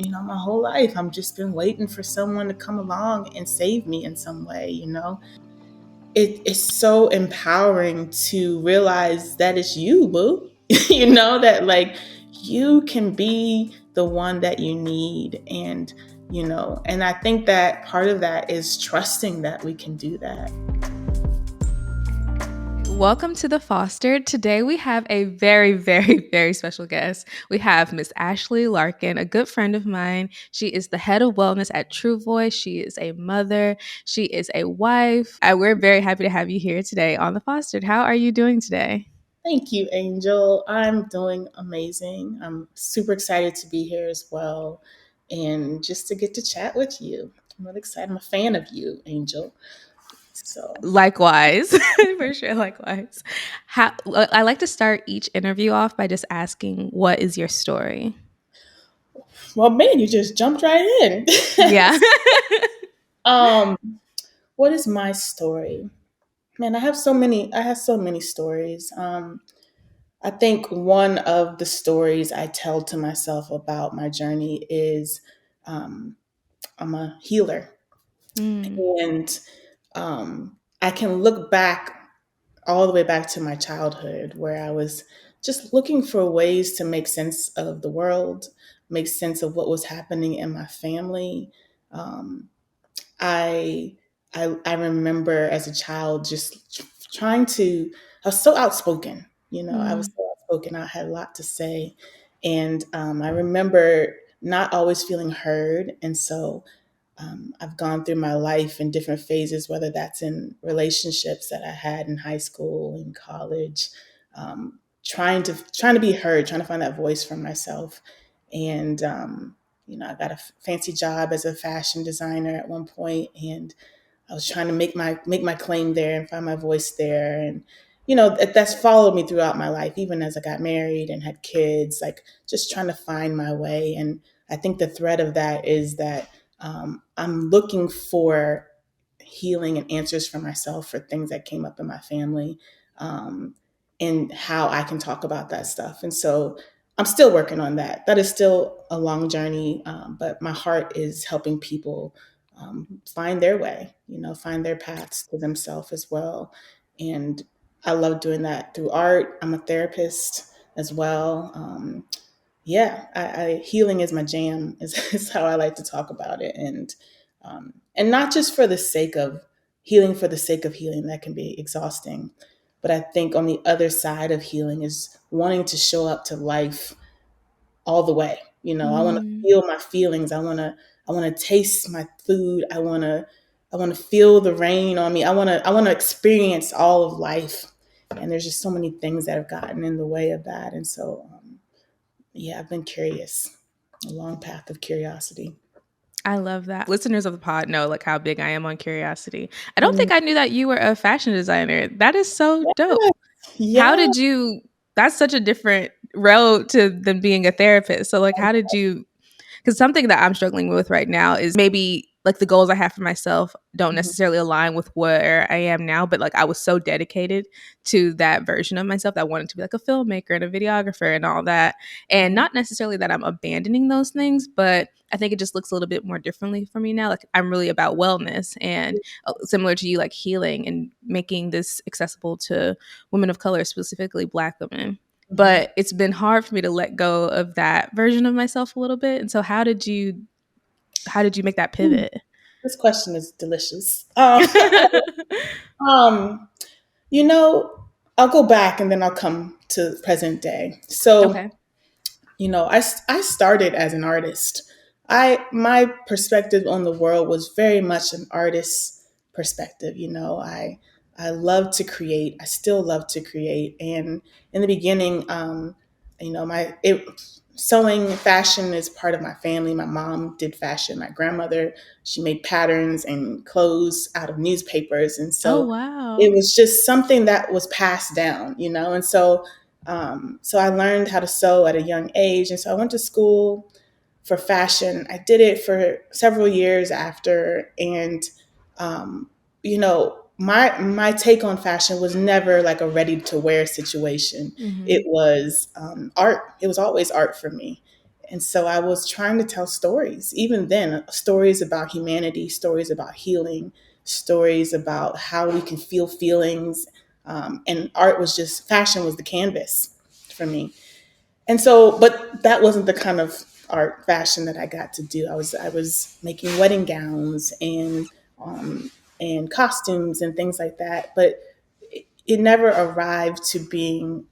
my whole life, I'm just been waiting for someone to come along and save me in some way. It is so empowering to realize that it's you, boo. That like you can be the one that you need. And I think that part of that is trusting that we can do that. Welcome to The Fostered. Today we have a very, very, very special guest. We have Miss Ashley Larkin, a good friend of mine. She is the head of wellness at True Voice. She is a mother. She is a wife. We're very happy to have you here today on The Fostered. How are you doing today? Thank you, Angel. I'm doing amazing. I'm super excited to be here as well and just to get to chat with you. I'm really excited. I'm a fan of you, Angel. So, Likewise, for sure, likewise. I like to start each interview off by just asking, what is your story? well, man, you just jumped right in. Yeah. um, what is my story? Man, I have so many stories. I think one of the stories I tell to myself about my journey is um, I'm a healer. Mm, And I can look back all the way back to my childhood where I was just looking for ways to make sense of the world, make sense of what was happening in my family. Um, I, I remember as a child just trying to. I was so outspoken. I was mm, so outspoken. I had a lot to say, and I remember not always feeling heard, and so I've gone through my life in different phases, whether that's in relationships that I had in high school, in college, trying to be heard, trying to find that voice for myself. And I got a fancy job as a fashion designer at one point, and I was trying to make my claim there and find my voice there. And that's followed me throughout my life, even as I got married and had kids. Like just trying to find my way. And I think the thread of that is that I'm looking for healing and answers for myself for things that came up in my family, um, and how I can talk about that stuff. And so I'm still working on that. That is still a long journey, but my heart is helping people find their way, find their paths to themselves as well. And I love doing that through art. I'm a therapist as well. Yeah, healing is my jam. Is how I like to talk about it, and not just for the sake of healing for the sake of healing. That can be exhausting, but I think on the other side of healing is wanting to show up to life all the way. I want to mm. feel my feelings. I want to taste my food. I want to feel the rain on me. I want to experience all of life. And there's just so many things that have gotten in the way of that. And so, yeah, I've been curious, a long path of curiosity. I love that. Listeners of the pod know like how big I am on curiosity. I don't Mm, think I knew that you were a fashion designer. That is so dope. How yeah. did you That's such a different road to than being a therapist. So like how did you because something that I'm struggling with right now is maybe like the goals I have for myself don't Mhm, necessarily align with where I am now, but like I was so dedicated to that version of myself that I wanted to be like a filmmaker and a videographer and all that. And mhm, not necessarily that I'm abandoning those things, but I think it just looks a little bit more differently for me now. Like I'm really about wellness and similar to you, like healing and making this accessible to women of color, specifically Black women. mhm. But it's been hard for me to let go of that version of myself a little bit. And so how did you make that Mm, pivot? this question is delicious. Um, you know, I'll go back and then I'll come to present day. So, Okay. I started as an artist. My perspective on the world was very much an artist's perspective. I love to create. I still love to create. And in the beginning, sewing fashion is part of my family. My mom did fashion. My grandmother, she made patterns and clothes out of newspapers, and Oh, so wow. it was just something that was passed down. And so I learned how to sew at a young age. And so I went to school for fashion. I did it for several years after. And, my take on fashion was never like a ready to wear situation. It Mhm. was art. It was always art for me. And so I was trying to tell stories, even then, stories about humanity, stories about healing, stories about how we can feel feelings. And art was just, fashion was the canvas for me. And so, but that wasn't the kind of art fashion that I got to do. I was making wedding gowns um, and costumes and things like that. But it never arrived to being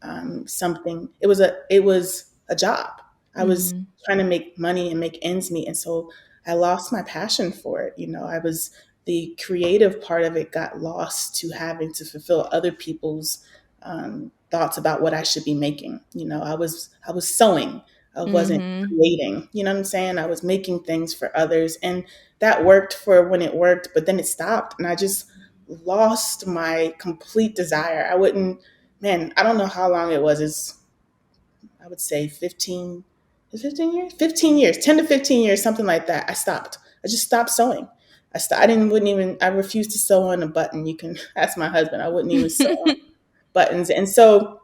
something. It was a job. I was Mhm. trying to make money and make ends meet, and so I lost my passion for it. I was the creative part of it got lost to having to fulfill other people's thoughts about what I should be making. I was sewing. I wasn't Mhm. creating. You know what I'm saying? I was making things for others, and that worked for when it worked, but then it stopped, and I just lost my complete desire. I wouldn't, man, I don't know how long it was. I would say 15, 15 years, 15 years, 10 to 15 years, something like that. I stopped. I just stopped sewing. I refused to sew on a button. You can ask my husband. I wouldn't even sew on buttons. And so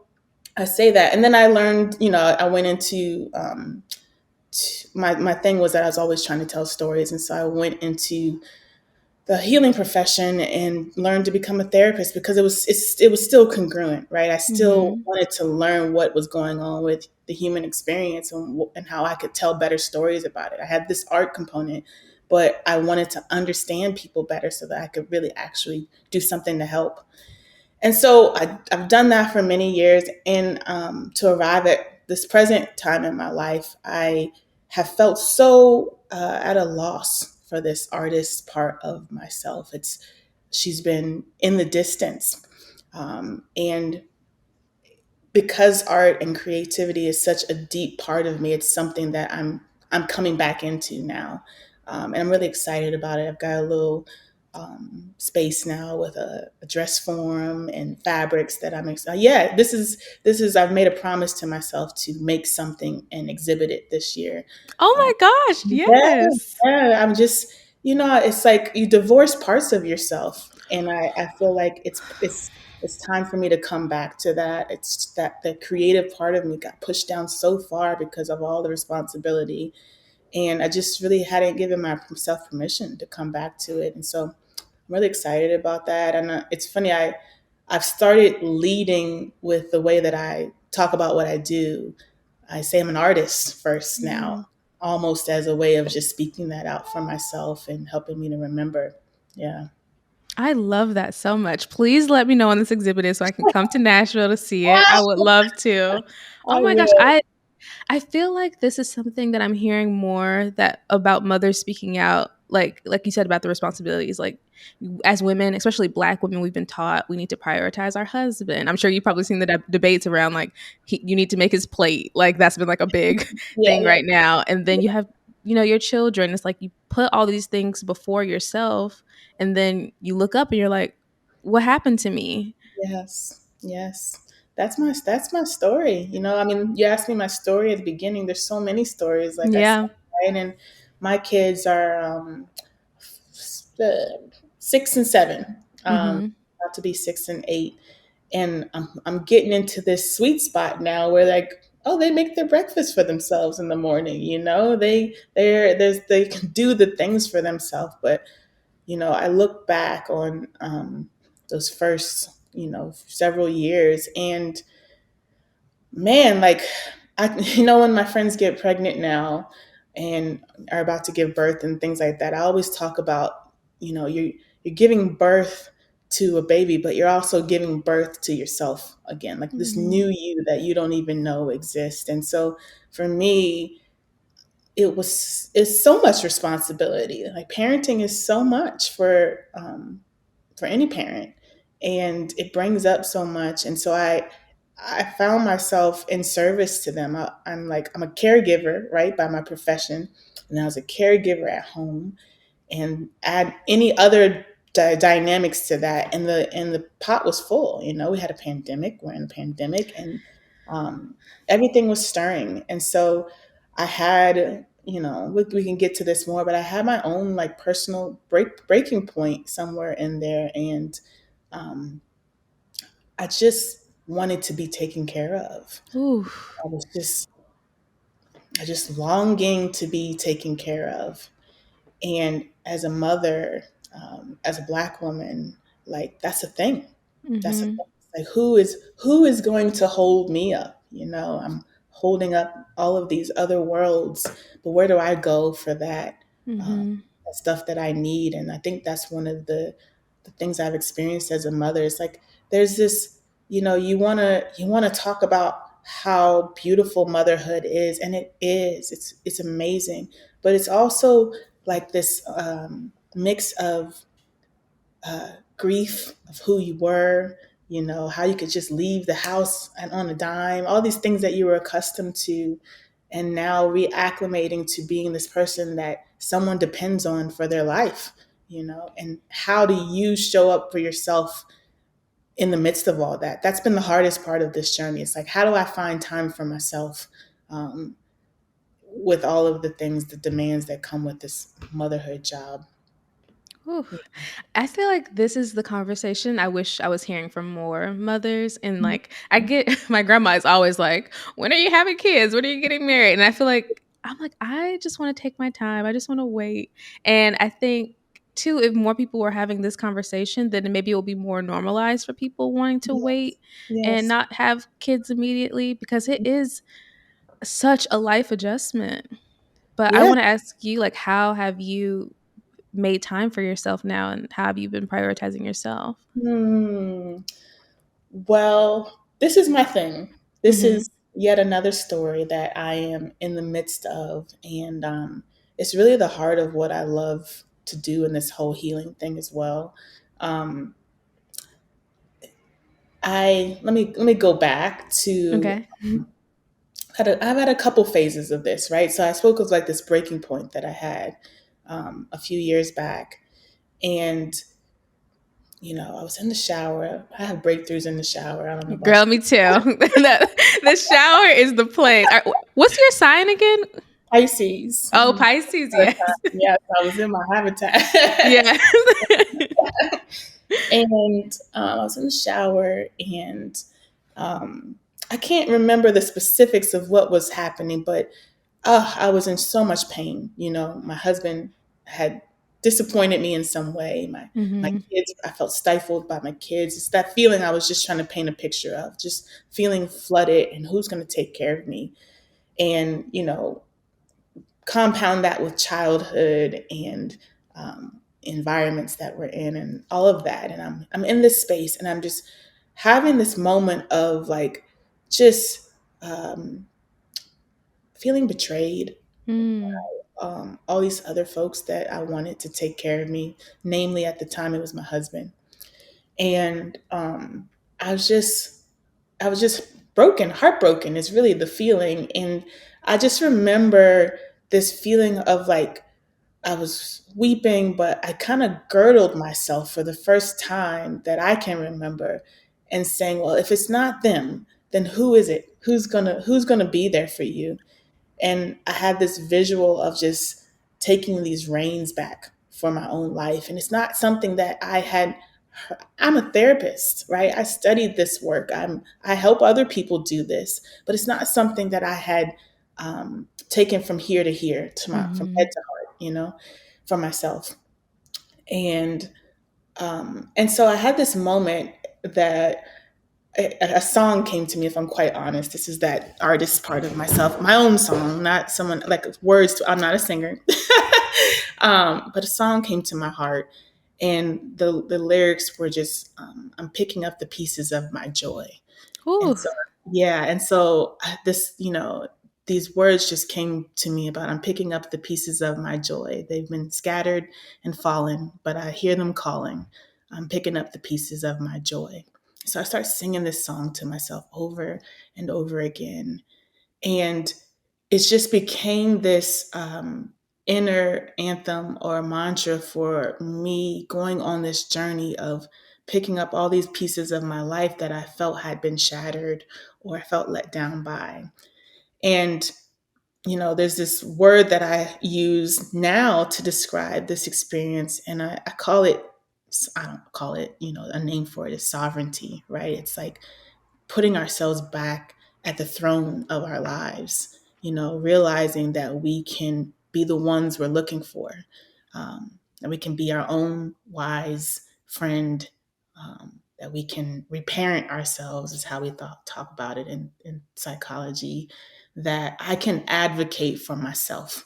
I say that. And then I learned, I went into, my thing was that I was always trying to tell stories. And so I went into the healing profession and learned to become a therapist because it was still congruent, right? I still Mhm. wanted to learn what was going on with the human experience and how I could tell better stories about it. I had this art component, but I wanted to understand people better so that I could really actually do something to help. And so I've done that for many years. And to arrive at this present time in my life, I have felt so at a loss for this artist part of myself. She's been in the distance. And because art and creativity is such a deep part of me, it's something that I'm coming back into now, and I'm really excited about it. I've got a little space now with a dress form and fabrics that I'm excited. Yeah, this is. I've made a promise to myself to make something and exhibit it this year. Oh Uh, my gosh, yeah, yes. yeah. I'm just, it's like you divorce parts of yourself, and I feel like it's time for me to come back to that. It's that the creative part of me got pushed down so far because of all the responsibility, and I just really hadn't given myself permission to come back to it. And so I'm really excited about that. And it's funny, I've started leading with the way that I talk about what I do. I say I'm an artist first now, Mm. almost as a way of just speaking that out for myself and helping me to remember. Yeah. I love that so much. Please let me know when this exhibit is so I can come to Nashville to see it. I would love to. I Oh my gosh, will. I feel like this is something that I'm hearing more that about mothers speaking out, like you said about the responsibilities. Like as women, especially Black women, we've been taught we need to prioritize our husband. I'm sure you've probably seen the debates around like you need to make his plate. Like that's been like a big Yeah, thing yeah, right now. And then you have your children. It's like you put all these things before yourself, and then you look up and you're like, what happened to me? yes, yes. That's my story. I mean, you asked me my story at the beginning. There's so many stories, like I said, Yeah. right? And my kids are 6 and 7, Mm-hmm. about to be 6 and 8, and I'm getting into this sweet spot now where like, oh, they make their breakfast for themselves in the morning. They can do the things for themselves. But I look back on those first several years, and man, like, when my friends get pregnant now and are about to give birth and things like that, I always talk about, you're giving birth to a baby, but you're also giving birth to yourself again, like this Mm-hmm. new you that you don't even know exists. And so for me, it's so much responsibility. Like, parenting is so much for any parent, and it brings up so much. And so I found myself in service to them. I'm a caregiver, right, by my profession, and I was a caregiver at home, and add any other dynamics to that, and the pot was full. We had a pandemic. We're in a pandemic, and um, everything was stirring. And so I had, we can get to this more, but I had my own like personal breaking point somewhere in there, and um, I just wanted to be taken care of. Ooh. I was just just longing to be taken care of. And as a mother, as a Black woman, like that's a thing. That's a Mm-hmm. thing. Like who is going to hold me up? I'm holding up all of these other worlds, but where do I go for um, Mm-hmm. that stuff that I need? And I think that's one of the things I've experienced as a mother. It's like there's this, you wanna talk about how beautiful motherhood is, and it is. It's amazing, but it's also like this mix of grief of who you were, how you could just leave the house and on a dime, all these things that you were accustomed to, and now reacclimating to being this person that someone depends on for their life, and how do you show up for yourself in the midst of all that? That's been the hardest part of this journey. It's like, how do I find time for myself um, with all of the things, the demands that come with this motherhood job? Whew. I feel like this is the conversation I wish I was hearing from more mothers. And like, I get my grandma is always like, when are you having kids? When are you getting married? And I feel like, I'm like, I just want to take my time. I just want to wait. And I think, too, if more people were having this conversation, then maybe it will be more normalized for people wanting to Yes, wait and yes, not have kids immediately because it is such a life adjustment. But I yeah. want to ask you, like, how have you made time for yourself now and how have you been prioritizing yourself? Hmm. Well, this is my thing. This Mhm. is yet another story that I am in the midst of, and it's really the heart of what I love to do in this whole healing thing as well. Um, I let me go back to Okay. I've had a couple phases of this, right? So I spoke of like this breaking point that I had a few years back, and I was in the shower. I have breakthroughs in the shower. I don't know about Girl, me too. The shower is the place. What's your sign again? Pisces. Oh, Pisces, yes. Yes, I was in my habitat. Yeah. And I was in the shower, and I can't remember the specifics of what was happening, but I was in so much pain. My husband had disappointed me in some way. My Mhm. kids, I felt stifled by my kids. It's that feeling I was just trying to paint a picture of, just feeling flooded, and who's going to take care of me? And compound that with childhood and environments that we're in and all of that. And I'm in this space, and I'm just having this moment of like just um, feeling betrayed. Mm. All these other folks that I wanted to take care of me, namely at the time it was my husband, and I was just I was just broken, heartbroken is really the feeling. And I just remember this feeling of like I was weeping, but I kind of girdled myself for the first time that I can remember, and saying, well, if it's not them, then who is it? Who's gonna be there for you? And I had this visual of just taking these reins back for my own life. And it's not something that I'm a therapist, right? I studied this work. I help other people do this, but it's not something that I had taken from here to here from head Mhm. to heart, for myself. And so I had this moment that a song came to me. If I'm quite honest, this is that artist part of myself, my own song, not someone like words. I'm not a singer, but a song came to my heart, and the lyrics were just, I'm picking up the pieces of my joy. And Ooh. so, yeah, and so this, these words just came to me about, I'm picking up the pieces of my joy. They've been scattered and fallen, but I hear them calling. I'm picking up the pieces of my joy. So I start singing this song to myself over and over again. And it just became this inner anthem or mantra for me going on this journey of picking up all these pieces of my life that I felt had been shattered or I felt let down by. And, there's this word that I use now to describe this experience, and I call it, I don't call it, a name for it is sovereignty, right? It's like putting ourselves back at the throne of our lives. realizing that we can be the ones we're looking for, that we can be our own wise friend, that we can reparent ourselves, is how we talk about it in psychology, that I can advocate for myself.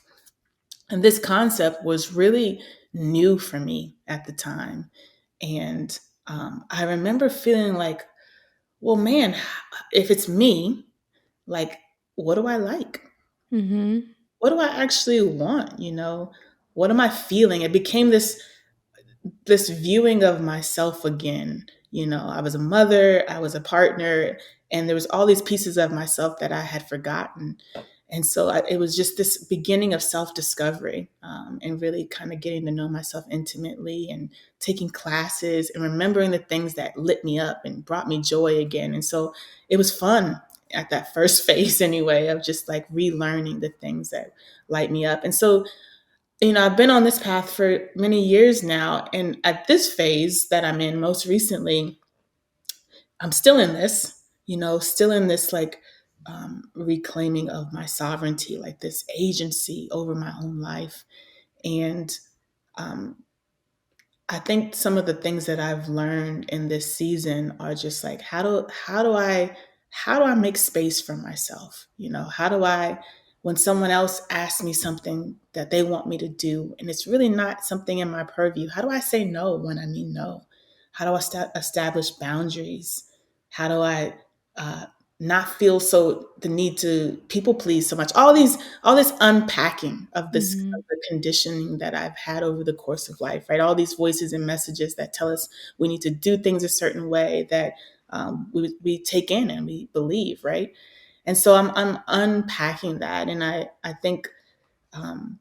And this concept was really new for me at the time. And I remember feeling like, well, man, if it's me, like, what do I like? Mhm. What do I actually want? What am I feeling? It became this viewing of myself again. I was a mother, I was a partner, and there was all these pieces of myself that I had forgotten. And so it was just this beginning of self-discovery, and really kind of getting to know myself intimately, and taking classes and remembering the things that lit me up and brought me joy again. And so it was fun at that first phase anyway, of just like relearning the things that light me up. And so I've been on this path for many years now. And at this phase that I'm in most recently, I'm still in this, still in this like reclaiming of my sovereignty, like this agency over my own life. And um, I think some of the things that I've learned in this season are just like how do I make space for myself? How do I, when someone else asks me something that they want me to do and it's really not something in my purview, how do I say no when I mean no? How do I establish boundaries? How do I uh, not feel so the need to people please so much? All this unpacking of this, of Mhm. the conditioning that I've had over the course of life, right? All these voices and messages that tell us we need to do things a certain way, that we take in and we believe, right? And so I'm unpacking that, and um,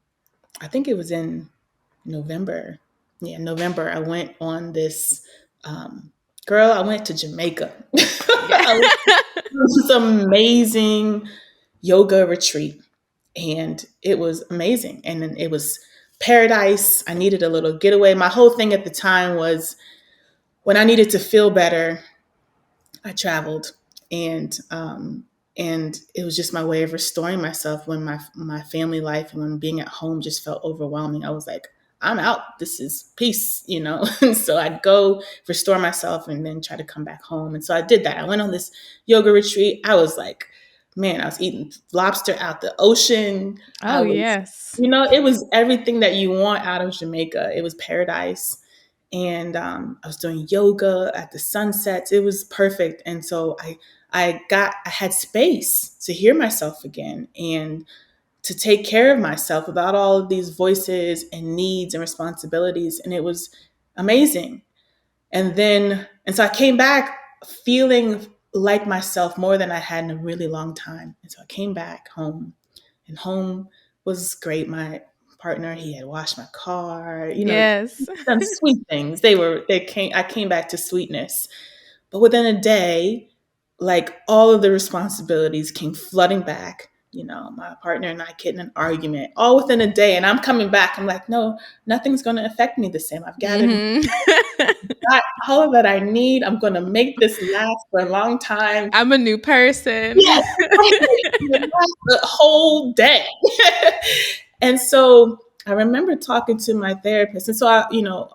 I think it was in November. Yeah, November. I went on this. Um, Girl, I went to Jamaica. Yeah. I went to this amazing yoga retreat, and it was amazing. And then it was paradise. I needed a little getaway. My whole thing at the time was, when I needed to feel better, I traveled, and it was just my way of restoring myself when my family life and when being at home just felt overwhelming. I was like, I'm out. This is peace. And so I'd go restore myself and then try to come back home. And so I did that. I went on this yoga retreat. I was like, man, I was eating lobster out the ocean. I Oh, was, yes. it was everything that you want out of Jamaica. It was paradise. And I was doing yoga at the sunsets. It was perfect. And so I had space to hear myself again and to take care of myself without all of these voices and needs and responsibilities. And it was amazing. And so I came back feeling like myself more than I had in a really long time. And so I came back home, and home was great. My partner, he had washed my car, Yes. done sweet things. I came back to sweetness. But within a day, like, all of the responsibilities came flooding back. My partner and I get in an argument all within a day, and I'm coming back. I'm like, no, nothing's going to affect me the same. I've gathered Mhm. got all that I need. I'm going to make this last for a long time. I'm a new person. Yes, the whole day. And so I remember talking to my therapist. And so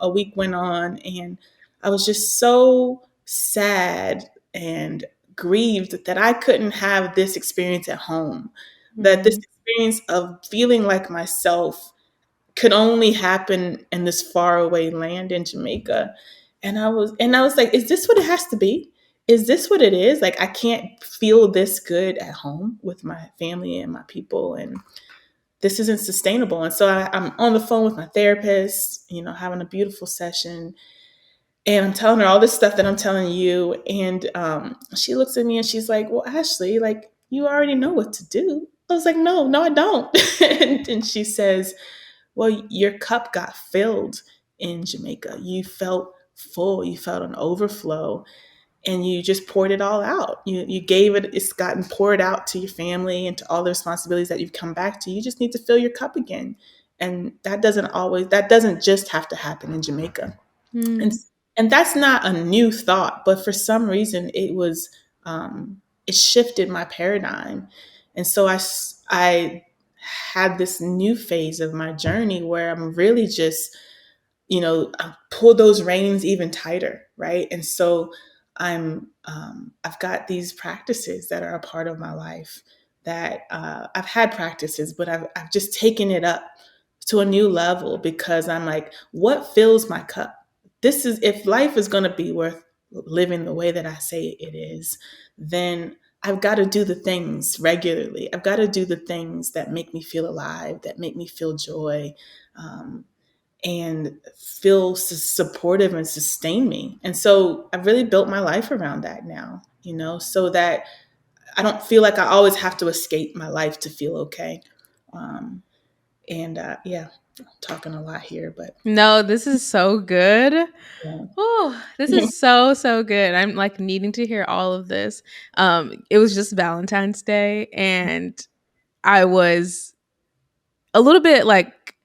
a week went on, and I was just so sad and grieved that I couldn't have this experience at home, that this Mhm. experience of feeling like myself could only happen in this faraway land in Jamaica. And I was like, is this what it has to be? Is this what it is? Like, I can't feel this good at home with my family and my people, and this isn't sustainable. And so I'm on the phone with my therapist, having a beautiful session, and I'm telling her all this stuff that I'm telling you. And she looks at me and she's like, well, Ashley, like, you already know what to do. I was like, no, I don't. And she says, well, your cup got filled in Jamaica. You felt full, you felt an overflow, and you just poured it all out. You gave it, it's gotten poured out to your family and to all the responsibilities that you've come back to. You just need to fill your cup again. And that doesn't just have to happen in Jamaica. And Mm. and that's not a new thought, but for some reason it shifted my paradigm. And so I had this new phase of my journey where I'm really just, I pull those reins even tighter, right? And so I've got these practices that are a part of my life that I've had practices, but I've just taken it up to a new level because I'm like, what fills my cup? This is, if life is going to be worth living the way that I say it is, then I've got to do the things regularly. I've got to do the things that make me feel alive, that make me feel joy, um, and feel supportive and sustain me. And so I've really built my life around that now, so that I don't feel like I always have to escape my life to feel okay. Um, and yeah, I'm talking a lot here, but No, this is so good. yeah. Oh, this is so, so good. I'm like needing to hear all of this. It was just Valentine's Day, and I was a little bit like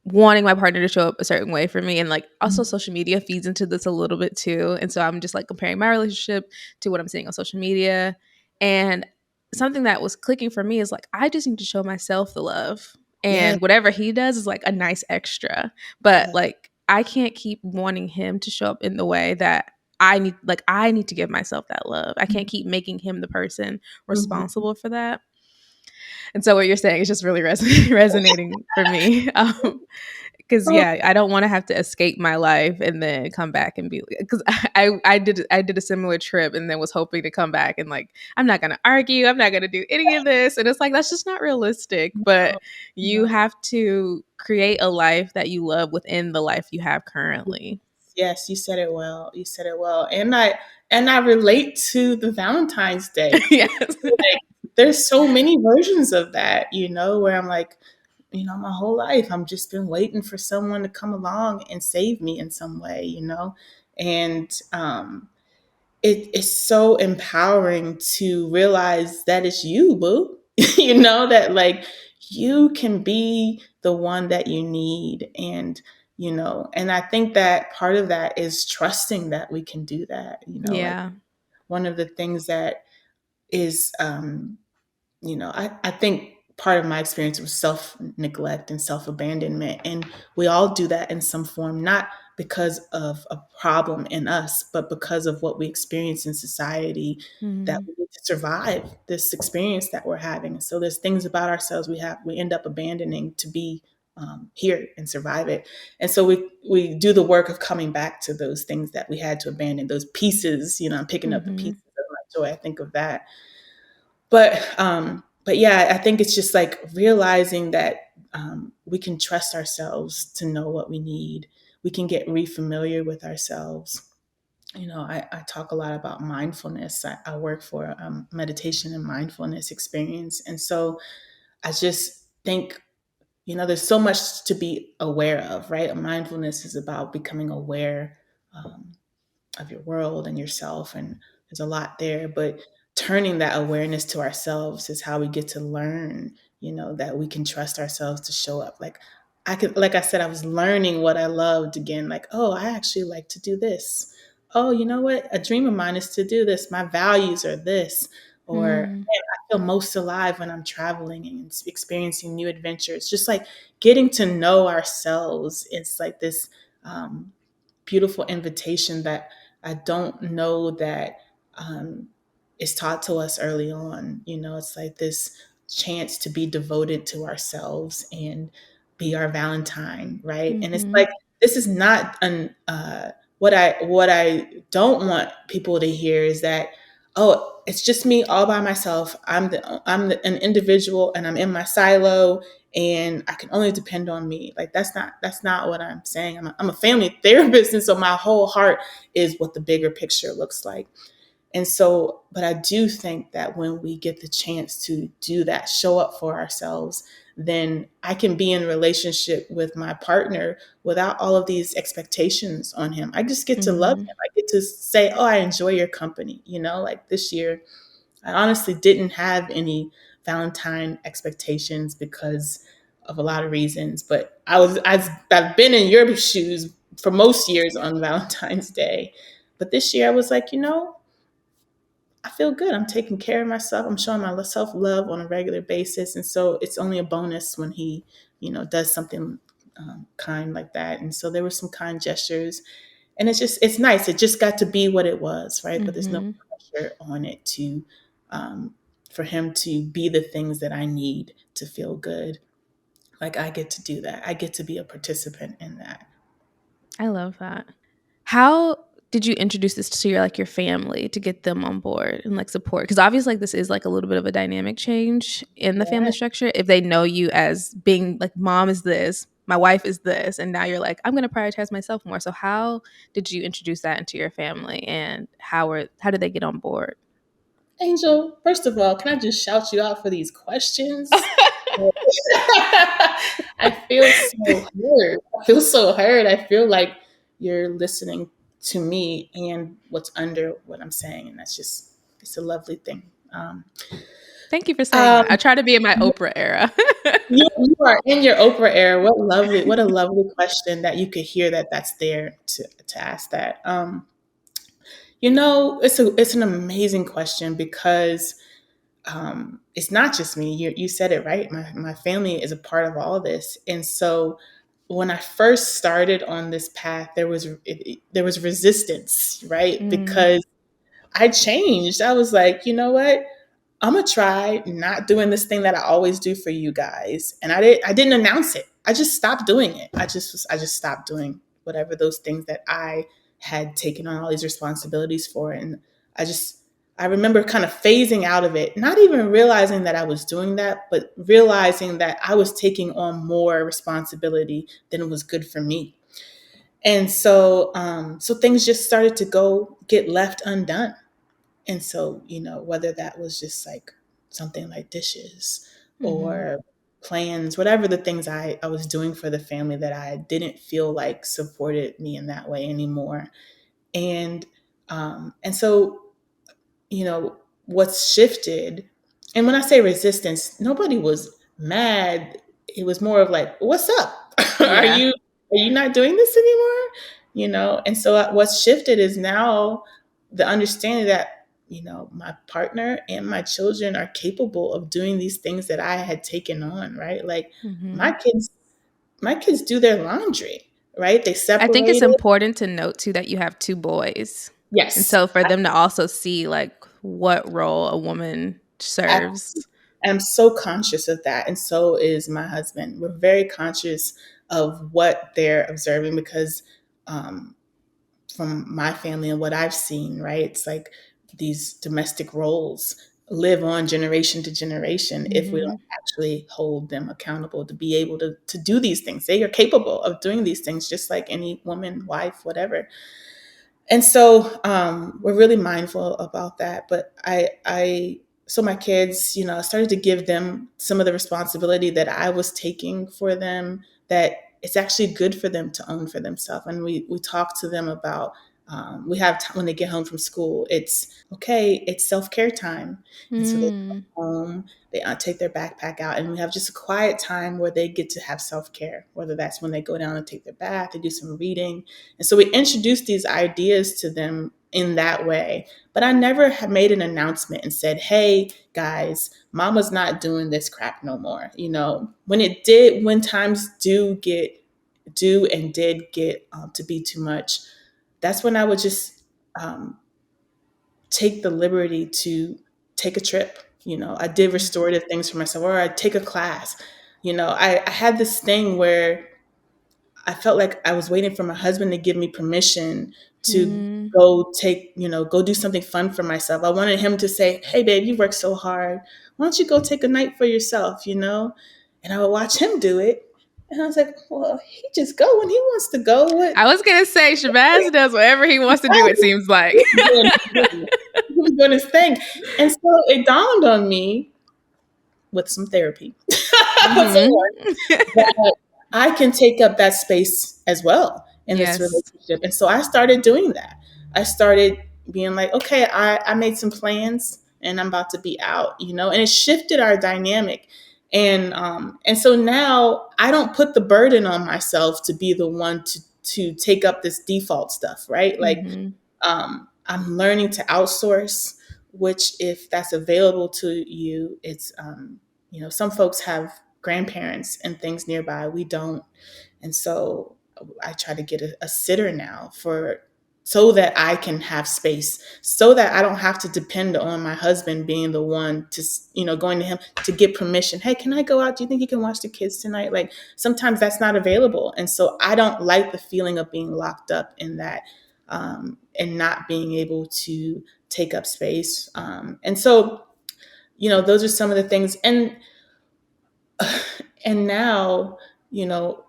wanting my partner to show up a certain way for me, and like also social media feeds into this a little bit too, and so I'm just like comparing my relationship to what I'm seeing on social media. And something that was clicking for me is like, I just need to show myself the love, Yeah. and whatever he does is like a nice extra. But Yeah. like I can't keep wanting him to show up in the way that I need to give myself that love. I can't keep making him the person Mhm. responsible for that. And so what you're saying is just really resonating for me. Because Oh, yeah, I don't want to have to escape my life and then come back and be, because I did a similar trip and then was hoping to come back and like, I'm not gonna argue, I'm not gonna do any of this, and it's like that's just not realistic. But no, you no. have to create a life that you love within the life you have currently. Yes, you said it well. You said it well. And I relate to the Valentine's Day. Yes. Like, there's so many versions of that, where I'm like, my whole life I'm just been waiting for someone to come along and save me in some way, And it is so empowering to realize that it's you, boo. That like you can be the one that you need. And I think that part of that is trusting that we can do that. Like Yeah. one of the things that is I think part of my experience was self neglect and self abandonment. And we all do that in some form, not because of a problem in us, but because of what we experience in society that Hmm. we need to survive this experience that we're having. So there's things about ourselves we end up abandoning to be here and survive it. And so we do the work of coming back to those things that we had to abandon, those pieces. I'm picking up the Hmm. pieces of my joy. I think of that. But yeah, I think it's just like realizing that we can trust ourselves to know what we need. We can get refamiliar with ourselves. I talk a lot about mindfulness. I work for a meditation and mindfulness experience. And so I just think, there's so much to be aware of, right? Mindfulness is about becoming aware um, of your world and yourself, and there's a lot there. But turning that awareness to ourselves is how we get to learn, that we can trust ourselves to show up. Like I said, I was learning what I loved again. Like, oh, I actually like to do this. Oh, you know what, a dream of mine is to do this. My values are this. Or, man, Mm. I feel most alive when I'm traveling and experiencing new adventures. Just like getting to know ourselves, it's like this um, beautiful invitation that I don't know that um, is taught to us early on. It's like this chance to be devoted to ourselves and be our Valentine, right? And it's Hmm. like this is not an what I don't want people to hear is that, oh, it's just me all by myself. An individual and I'm in my silo and I can only depend on me. Like that's not what I'm saying. I'm a family therapist, and so my whole heart is what the bigger picture looks like. And so, but I do think that when we get the chance to do that, show up for ourselves, then I can be in relationship with my partner without all of these expectations on him. I just get to love Hmm. him. I get to say, oh, I enjoy your company. Like this year, I honestly didn't have any Valentine expectations because of a lot of reasons, but I've been in your shoes for most years on Valentine's Day. But this year I was like, I feel good. I'm taking care of myself. I'm showing my self love on a regular basis. And so it's only a bonus when he, does something kind like that. And so there were some kind gestures, and it's nice. It just got to be what it was, right? But there's no Mhm. pressure on it to, um, for him to be the things that I need to feel good. Like I get to do that. I get to be a participant in that. I love that. How did you introduce this to your family to get them on board and like support? Because obviously, like this is like a little bit of a dynamic change in the family Yeah. structure. If they know you as being like mom is this, my wife is this, and now you're like I'm going to prioritize myself more. So how did you introduce that into your family, and how did they get on board? Angel, first of all, can I just shout you out for these questions? I feel so heard. I feel so heard. I feel like you're listening to me and what's under what I'm saying. And it's a lovely thing. Thank you for saying Um, that. I try to be in my Oprah era. you are in your Oprah era. What a lovely question that you could hear that's there to ask that. It's an amazing question because it's not just me. You said it right. My family is a part of all this, and so when I first started on this path, there was resistance, right? Mm, Because I changed. I was like, you know what? I'm gonna try not doing this thing that I always do for you guys. And I didn't announce it. I just stopped doing it. I just stopped doing whatever those things that I had taken on all these responsibilities for. And I just I remember kind of phasing out of it, not even realizing that I was doing that, but realizing that I was taking on more responsibility than was good for me. And so things just started to go get left undone. And so, whether that was just like something like dishes mhm, or plans, whatever the things I was doing for the family that I didn't feel like supported me in that way anymore. And so, what's shifted, and when I say resistance, nobody was mad. It was more of like, what's up? yeah, Are you not doing this anymore? And so what's shifted is now the understanding that my partner and my children are capable of doing these things that I had taken on, right? Like my mhm. kids my kids do their laundry, right? They I think it's separate it. important to note too that you have 2 boys. And Yes. so for them to also see like what role a woman I serves. am so conscious of that, and so is my husband. We're very conscious of what they're observing because um, from my family and what I've seen, right? It's like these domestic roles live on generation to generation if we don't Mhm. actually hold them accountable to be able to do these things. They are capable of doing these things just like any woman, wife, whatever. And so we're really mindful about that. But so my kids, I started to give them some of the responsibility that I was taking for them, that it's actually good for them to own for themselves. And we talk to them about, we have when they get home from school, it's okay, it's self-care time. And so they come Mm. home, they take their backpack out, and we have just a quiet time where they get to have self-care, whether that's when they go down and take their bath, they do some reading. And so we introduced these ideas to them in that way. But I never have made an announcement and said, hey, guys, mama's not doing this crap no more. When times do and did get to be too much, that's when I would just um, take the liberty to take a trip. I did restorative things for myself, or I'd take a class. I had this thing where I felt like I was waiting for my husband to give me permission to Mm. go do something fun for myself. I wanted him to say, hey, babe, you worked so hard. Why don't you go take a night for yourself? And I would watch him do it. And I was like, well, he just go when he wants to go. What? I was gonna say Shabazz does whatever he wants to do, it seems like. He's doing his thing. He's doing his thing. And so it dawned on me with some therapy, with some Mhm. work, that I can take up that space as well in this Yes. relationship. And so I started doing that. I started being like, okay, I made some plans and I'm about to be out. And it shifted our dynamic. And so now I don't put the burden on myself to be the one to take up this default stuff, right? Like Mhm. I'm learning to outsource which if that's available to you, it's, some folks have grandparents and things nearby. We don't. And so I try to get a sitter now for so that I can have space, so that I don't have to depend on my husband being the one to, going to him to get permission. Hey, can I go out? Do you think you can watch the kids tonight? Like sometimes that's not available. And so I don't like the feeling of being locked up in that, and not being able to take up space. And so, those are some of the things. And now, you know,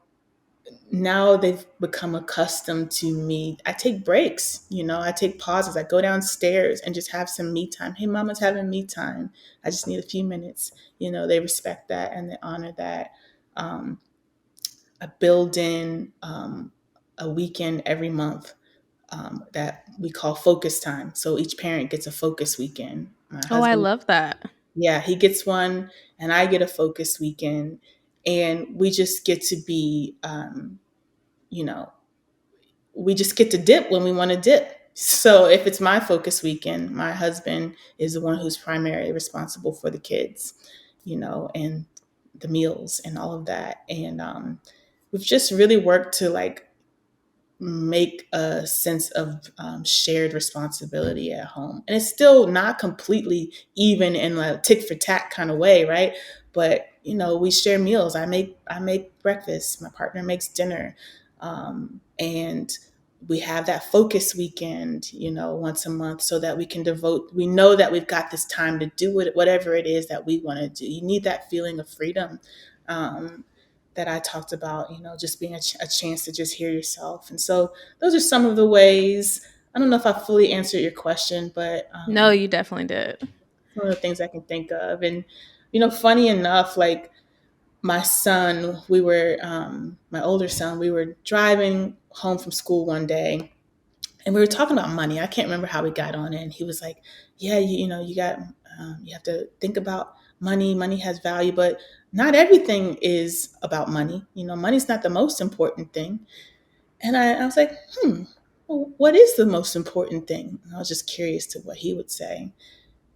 now they've become accustomed to me. I take breaks, I take pauses. I go downstairs and just have some me time. Hey, mama's having me time. I just need a few minutes. They respect that and they honor that. Um, I build in a weekend every month that we call focus time. So each parent gets a focus weekend. My Oh, I husband, love that. yeah, he gets one and I get a focus weekend. And we just get to be, you know, we just get to dip when we want to dip. So if it's my focus weekend, my husband is the one who's primarily responsible for the kids, and the meals and all of that. And we've just really worked to like make a sense of shared responsibility at home. And it's still not completely even in a tick for tack kind of way, right? But we share meals. I make breakfast. My partner makes dinner, and we have that focus weekend, once a month, so that we can devote. We know that we've got this time to do it, whatever it is that we want to do. You need that feeling of freedom. That I talked about, just being a chance to just hear yourself. And so those are some of the ways. I don't know if I fully answered your question, but No, you definitely did. some of the things I can think of. And, funny enough, like my son, my older son, we were driving home from school one day and we were talking about money. I can't remember how we got on it. And he was like, yeah, you have to think about money. Money has value, but not everything is about money. Money's not the most important thing. And I was like, well, what is the most important thing? And I was just curious to what he would say.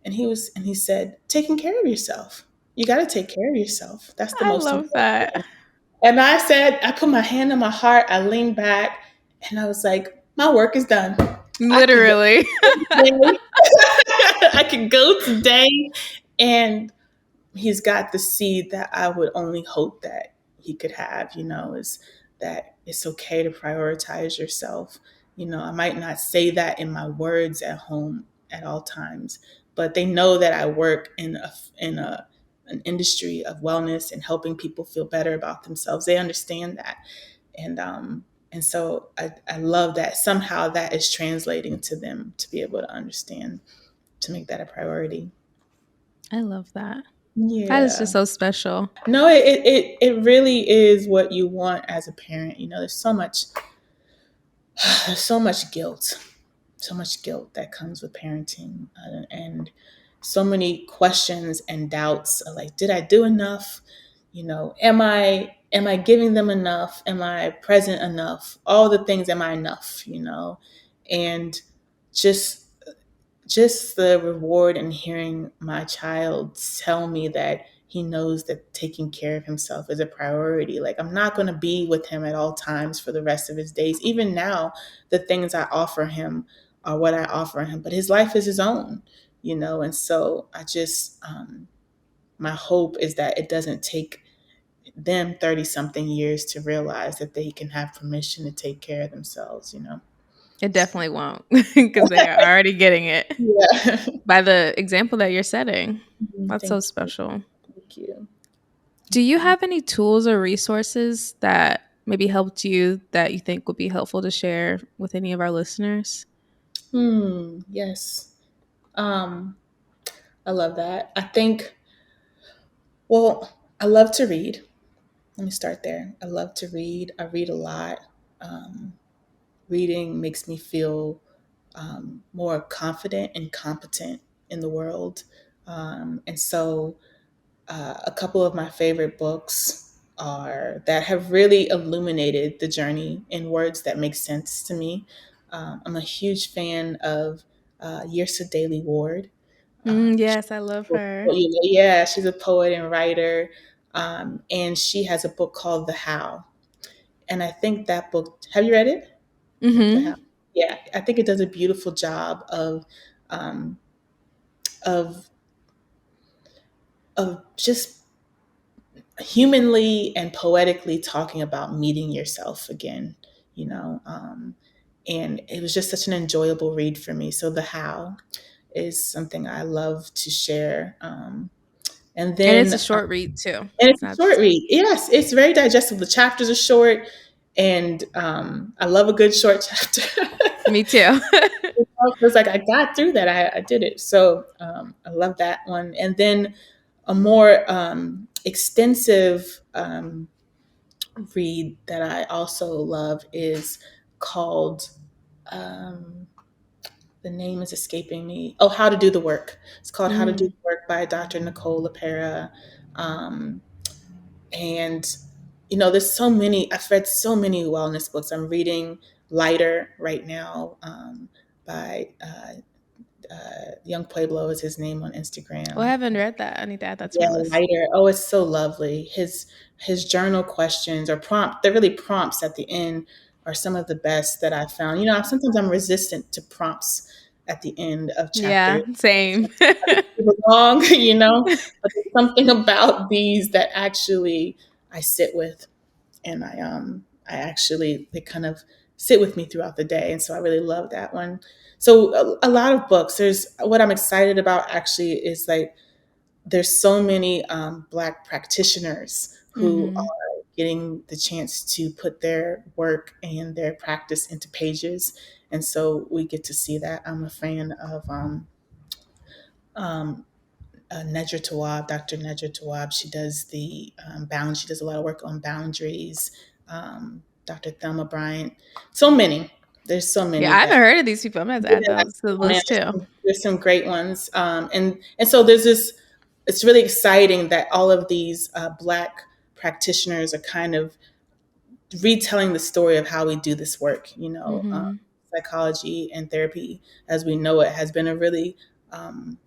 And he said, taking care of yourself. You got to take care of yourself. That's the I most love important that. thing. And I said, I put my hand on my heart. I leaned back and I was like, my work is done. I could go Literally. today. I could go today. And he's got the seed that I would only hope that he could have, is that it's okay to prioritize yourself. I might not say that in my words at home at all times, but they know that I work in an industry of wellness and helping people feel better about themselves. They understand that. And so I love that somehow that is translating to them to be able to understand, to make that a priority. I love that. That is Yeah. just so special. No, it really is what you want as a parent. There's so much guilt, so much guilt that comes with parenting, and so many questions and doubts of like, did I do enough? Am I giving them enough? Am I present enough? All the things, am I enough? And just just the reward in hearing my child tell me that he knows that taking care of himself is a priority. Like, I'm not going to be with him at all times for the rest of his days. Even now, the things I offer him are what I offer him, but his life is his own, And so my hope is that it doesn't take them 30 something years to realize that they can have permission to take care of themselves. It definitely won't because they are already getting it Yeah. by the example that you're setting. That's so Thank you. special. Thank you. Do you have any tools or resources that maybe helped you that you think would be helpful to share with any of our listeners? Yes. Um, I love that. I think, well, I love to read. Let me start there. I love to read. I read a lot. Um, Reading makes me feel more confident and competent in the world. And so a couple of my favorite books are that have really illuminated the journey in words that make sense to me. I'm a huge fan of Yersa Daily Ward. Yes, I love her. Yeah, she's a poet and writer, and she has a book called The How. And I think that book, have you read it? The Hmm. How. Yeah, I think it does a beautiful job um, of just humanly and poetically talking about meeting yourself again. You know, and it was just such an enjoyable read for me. So The How is something I love to share. And And it's then a short read too. And it's a short That's read. Yes, it's very digestible. The chapters are short, and I love a good short chapter. me too. It feels like I got through that. I did it. So I love that one. And then a more extensive read that I also love is called, um, the name is escaping me. Oh, How to Do the Work. It's called How to Do Mm. the Work by Dr. Nicole LaPera. Um, And, there's so many, I've read so many wellness books. I'm reading Lighter right now, by Young Pueblo is his name on Oh, I Instagram. haven't read that. I need to add that to Yeah, my list. Lighter. Oh, it's so lovely. His journal questions or they're really prompts at the end are some of the best that I've found. Sometimes I'm resistant to prompts at the end of Yeah, chapters. same. Long, but there's something about these that actually I sit with, and I actually they kind of sit with me throughout the day, and so I really love that one. So a lot of books. There's what I'm excited about actually is like there's so many Black practitioners who Hmm. are getting the chance to put their work and their practice into pages, and so we get to see that. I'm a fan of um, Nedra Tawab, Dr. Nedra Tawab. She does the bound. She does a lot of work on boundaries. Dr. Thelma Bryant. So many. There's so Yeah, many I that. haven't heard of these people. I'm gonna have to add Yeah, those to the oh man, list too. there's some great ones. And so there's this. It's really exciting that all of these Black practitioners are kind of retelling the story of how we do this work. Hmm. Psychology and therapy, as we know it, has been a really um,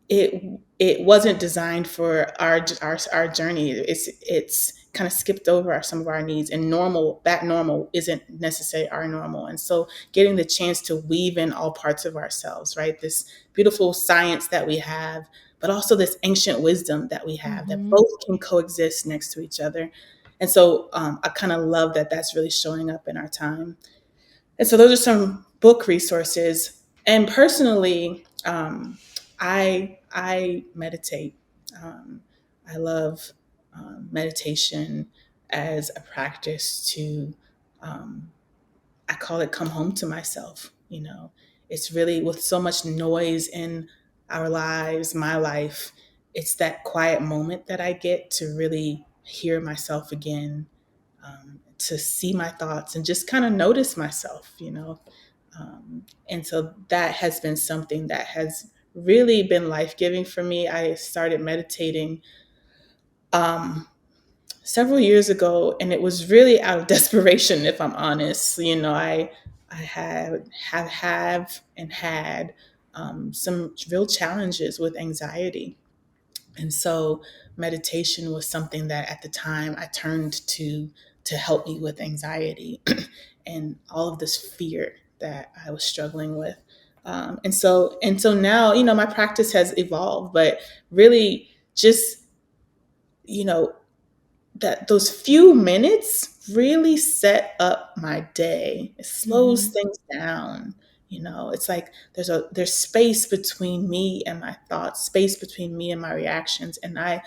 it wasn't designed for our journey. It's kind of skipped over some of our needs, and normal isn't necessarily our normal. And so getting the chance to weave in all parts of ourselves, right? This beautiful science that we have, but also this ancient wisdom that we have, that Hmm. both can coexist next to each other. And so I kind of love that that's really showing up in our time. And so those are some book resources. And personally, I meditate. Um, I love meditation as a practice to, um, I call it come home to myself. It's really with so much noise in our lives, my life, it's that quiet moment that I get to really hear myself again, to see my thoughts and just kind of notice myself. And so that has been something that has really been life giving for me. I started meditating um, several years ago, and it was really out of desperation, if I'm honest. I have and had some real challenges with anxiety, and so meditation was something that at the time I turned to help me with anxiety and all of this fear that I was struggling with. And so now, my practice has evolved, but really just, you know, that those few minutes really set up my day. It slows Hmm. things down. It's like there's space between me and my thoughts, space between me and my reactions, and I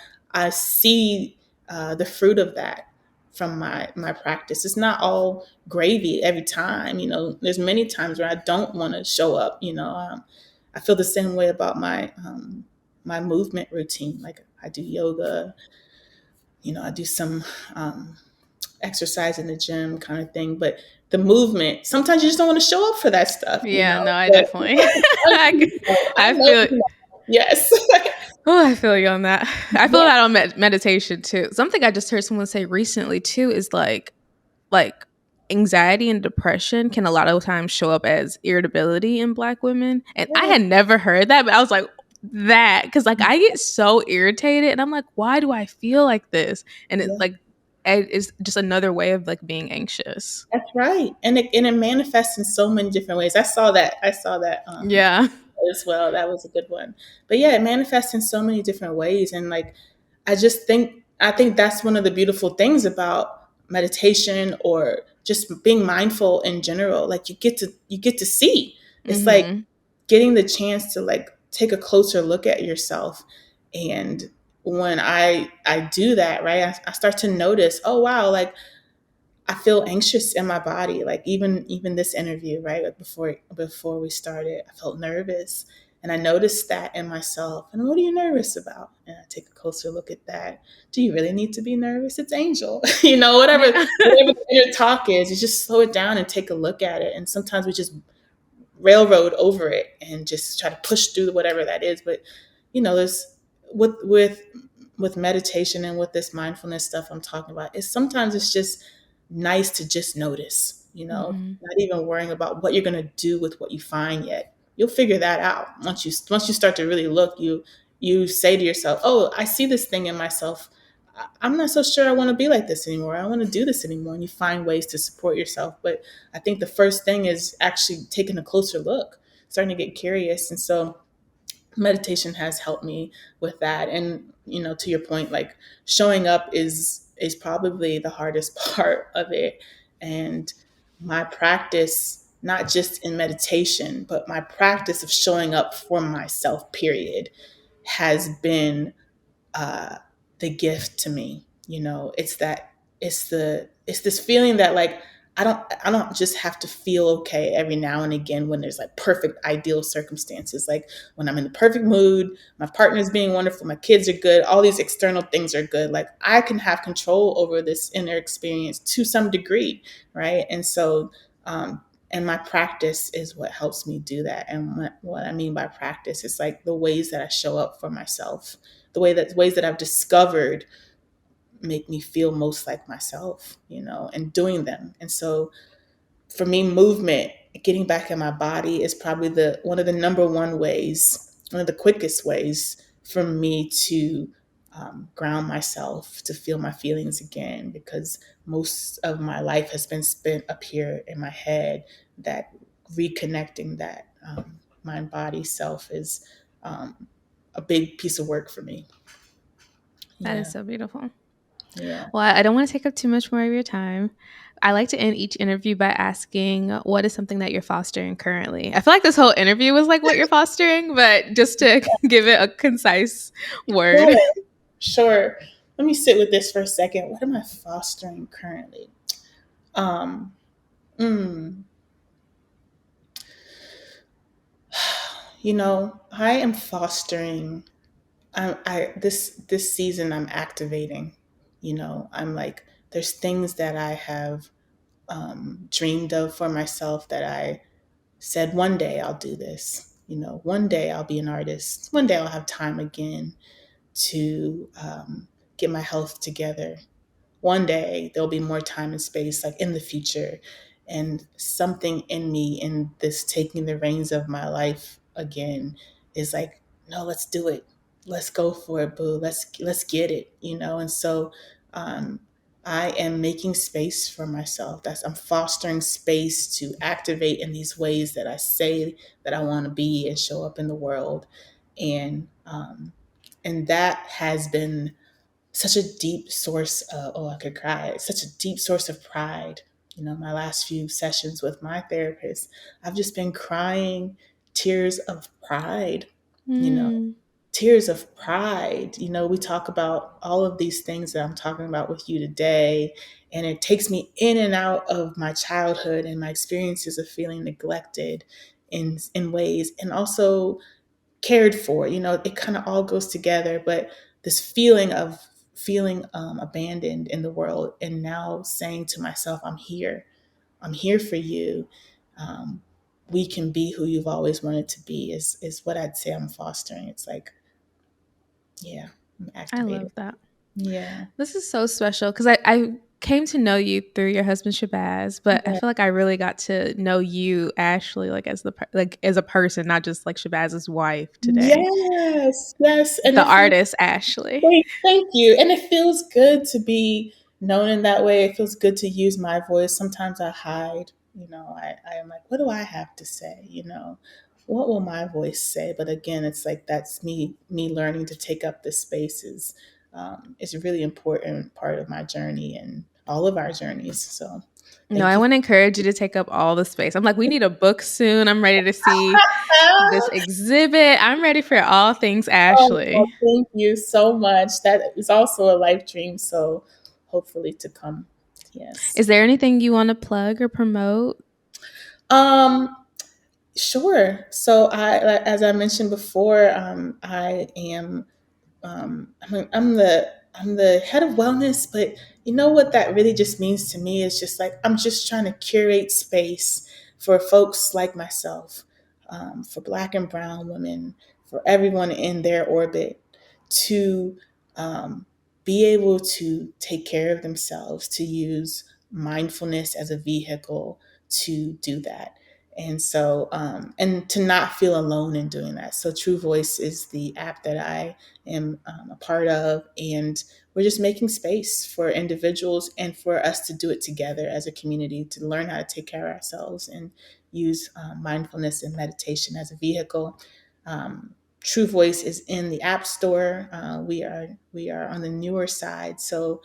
see the fruit of that from my practice. It's not all gravy every time. There's many times where I don't want to show up. I feel the same way about my movement routine. Like I do yoga. I do some exercise in the gym kind of thing. But the movement, sometimes you just don't want to show up for that stuff. Yeah, no, I But definitely. I I know feel. you know. Yes. Oh, I feel you on that. I feel Yeah. that on meditation too. Something I just heard someone say recently too is like anxiety and depression can a lot of times show up as irritability in Black women. And I Yeah, had never heard that, but I was like, that, because like I get so irritated and I'm like, why do I feel like this? And it's yeah, like, it's just another way of like being anxious. that's right. And it manifests in so many different ways. I saw that Yeah. as well. That was a good one. But yeah, it manifests in so many different ways. And like I think that's one of the beautiful things about meditation or just being mindful in general. Like you get to see. It's like Hmm. getting the chance to like take a closer look at yourself. And when I do that, right, I start to notice, oh wow, like I feel anxious in my body. Like even this interview, right? Like before we started, I felt nervous. And I noticed that in myself. And what are you nervous about? And I take a closer look at that. Do you really need to be nervous? It's Angel. Whatever Yeah. whatever the inner talk is, you just slow it down and take a look at it. And sometimes we just railroad over it and just try to push through whatever that is. But there's with meditation and with this mindfulness stuff I'm talking about, is sometimes it's just nice to just notice, Hmm. not even worrying about what you're going to do with what you find yet. You'll figure that out once you start to really look. You say to yourself, oh, I see this thing in myself. I'm not so sure I want to be like this anymore. I don't want to do this anymore. And you find ways to support yourself. But I think the first thing is actually taking a closer look, starting to get curious. And so meditation has helped me with that. And to your point, like showing up is probably the hardest part of it. And my practice, not just in meditation, but my practice of showing up for myself, period, has been uh, the gift to me. It's this feeling that like I don't just have to feel okay every now and again when there's like perfect ideal circumstances. Like when I'm in the perfect mood, my partner's being wonderful, my kids are good, all these external things are good. Like I can have control over this inner experience to some degree, right? And so and my practice is what helps me do that. And what I mean by practice is like the ways that I show up for myself, the ways that I've discovered make me feel most like myself, and doing them. And so for me, movement, getting back in my body is probably the one of the number one ways, one of the quickest ways for me to ground myself, to feel my feelings again, because most of my life has been spent up here in my head. That reconnecting that mind body self is um, a big piece of work for me. That is Yeah, so beautiful. yeah. Well, I don't want to take up too much more of your time. I like to end each interview by asking, what is something that you're fostering currently? I feel like this whole interview was like what you're fostering, but just to give it a concise word. Sure, sure. Let me sit with this for a second. What am I fostering currently? Um, mm, I am fostering. This season I'm activating. I'm like there's things that I have dreamed of for myself that I said one day I'll do this. One day I'll be an artist. One day I'll have time again to get my health together. One day there'll be more time and space, like in the future. And something in me, in this taking the reins of my life again, is like, no, let's do it. Let's go for it, boo. Let's get it. And so um, I am making space for myself. I'm fostering space to activate in these ways that I say that I want to be and show up in the world. And that has been such a deep source of, oh, I could cry. It's such a deep source of pride. My last few sessions with my therapist, I've just been crying tears of pride, you know, Mm, tears of pride. We talk about all of these things that I'm talking about with you today, and it takes me in and out of my childhood and my experiences of feeling neglected in ways, and also cared for. It kind of all goes together. But this feeling of feeling abandoned in the world, and now saying to myself, I'm here for you. um, we can be who you've always wanted to be, is what I'd say I'm fostering. It's like, yeah, I'm I activated. love that. Yeah. This is so special because I came to know you through your husband Shabazz, but I feel like I really got to know you, Ashley, like as a person, not just like Shabazz's wife today. Yes, yes, and The it feels artist Ashley. great. Thank you. And it feels good to be known in that way. It feels good to use my voice. Sometimes I hide. I am like, what do I have to say? What will my voice say? But again, it's like that's me learning to take up the spaces. It's a really important part of my journey and all of our journeys. So No, thank I you. want to encourage you to take up all the space. I'm like, we need a book soon. I'm ready to see this exhibit. I'm ready for all things Oh, well, Ashley. thank you so much. That is also a life dream. So hopefully to come. Yes. Is there anything you want to plug or promote? Um, sure. So as I mentioned before, I am I'm the head of wellness, but you know what that really just means to me is just like I'm just trying to curate space for folks like myself, for Black and Brown women, for everyone in their orbit to um, be able to take care of themselves, to use mindfulness as a vehicle to do that. And so, and to not feel alone in doing that. So, True Voice is the app that I am a part of, and we're just making space for individuals and for us to do it together as a community to learn how to take care of ourselves and use mindfulness and meditation as a vehicle. True Voice is in the App Store. We are on the newer side, so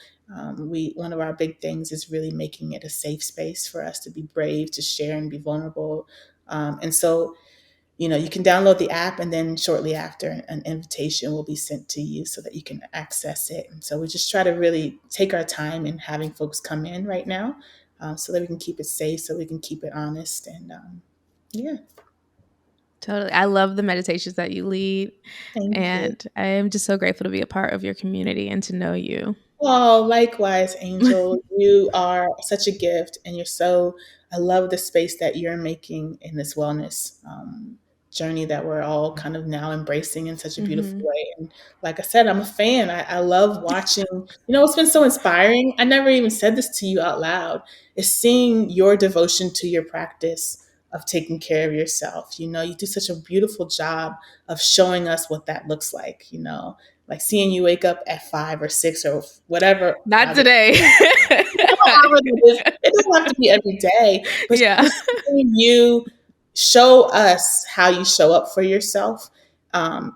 we one of our big things is really making it a safe space for us to be brave, to share, and be vulnerable. And so you can download the app, and then shortly after, an invitation will be sent to you so that you can access it. And so we just try to really take our time in having folks come in right now, so that we can keep it safe, so we can keep it honest. And yeah, Totally. I love the meditations that you lead. thank you. And I am just so grateful to be a part of your community and to know you. Oh, likewise, Angel. You are such a gift, and I love the space that you're making in this wellness journey that we're all kind of now embracing in such a beautiful Hmm. way. And like I said, I'm a fan. I love watching. It's been so inspiring. I never even said this to you out loud. Is seeing your devotion to your practice of taking care of yourself. You do such a beautiful job of showing us what that looks like seeing you wake up at 5 or 6 or whatever. Not today. However it is, it doesn't have to be every day, but Yeah. just seeing you show us how you show up for yourself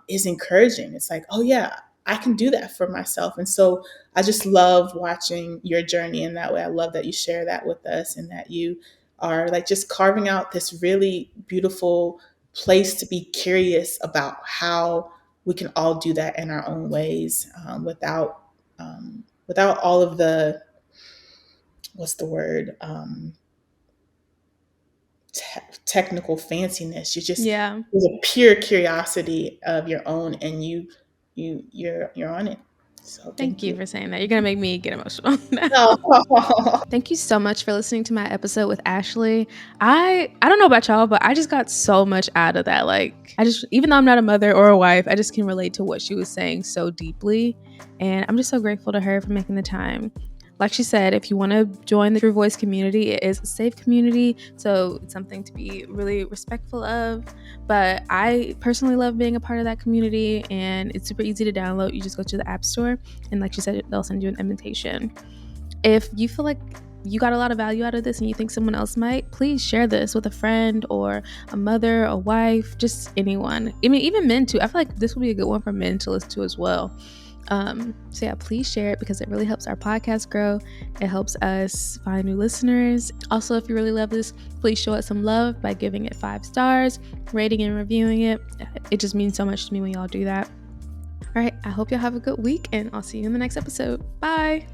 is encouraging. It's like, oh yeah, I can do that for myself. And so I just love watching your journey in that way. I love that you share that with us and that you are like just carving out this really beautiful place to be curious about how we can all do that in our own ways, without all of the what's the word technical fanciness. Yeah. There's a pure curiosity of your own, and you're on it. So Thank thank you you. for saying that. You're going to make me get emotional now. Oh. Thank you so much for listening to my episode with Ashley. I don't know about y'all, but I just got so much out of that. Like, I just, even though I'm not a mother or a wife, I just can relate to what she was saying so deeply. And I'm just so grateful to her for making the time. Like she said, if you want to join the True Voice community, it is a safe community. So it's something to be really respectful of. But I personally love being a part of that community, and it's super easy to download. You just go to the App Store, and like she said, they'll send you an invitation. If you feel like you got a lot of value out of this and you think someone else might, please share this with a friend or a mother, a wife, just anyone. I mean, even men too. I feel like this will be a good one for men to listen to as well. So yeah, please share it because it really helps our podcast grow. It helps us find new listeners. Also, if you really love this, please show it some love by giving it 5 stars, rating and reviewing it. It just means so much to me when y'all do that. All right, I hope y'all have a good week, and I'll see you in the next episode. Bye.